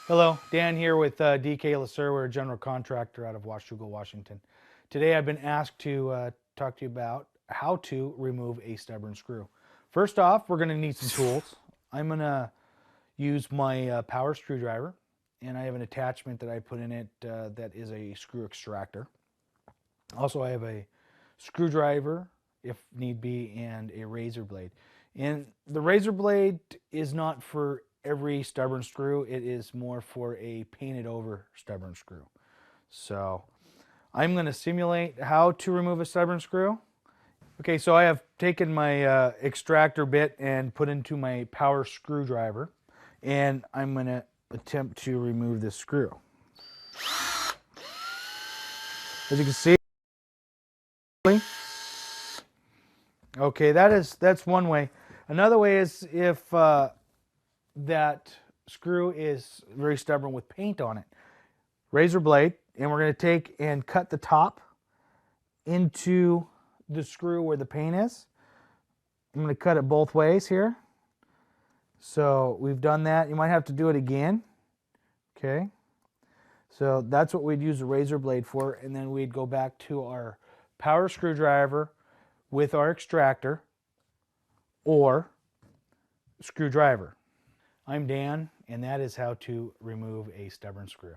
Hello, Dan here with DK LaSure. We're a general contractor out of Washougal, Washington. Today I've been asked to talk to you about how to remove a stubborn screw. First off, we're going to need some tools. I'm going to use my power screwdriver, and I have an attachment that I put in it that is a screw extractor. Also, I have a screwdriver, if need be, and a razor blade. And the razor blade is not for every stubborn screw. It is more for a painted over stubborn screw. So I'm going to simulate how to remove a stubborn screw. Okay, so I have taken my extractor bit and put into my power screwdriver, and I'm going to attempt to remove this screw. As you can see, okay, that's one way. Another way is if that screw is very stubborn with paint on it. Razor blade, and we're going to take and cut the top into the screw where the paint is. I'm going to cut it both ways here. So we've done that. You might have to do it again. Okay. So that's what we'd use the razor blade for, and then we'd go back to our power screwdriver with our extractor or screwdriver. I'm Dan, and that is how to remove a stubborn screw.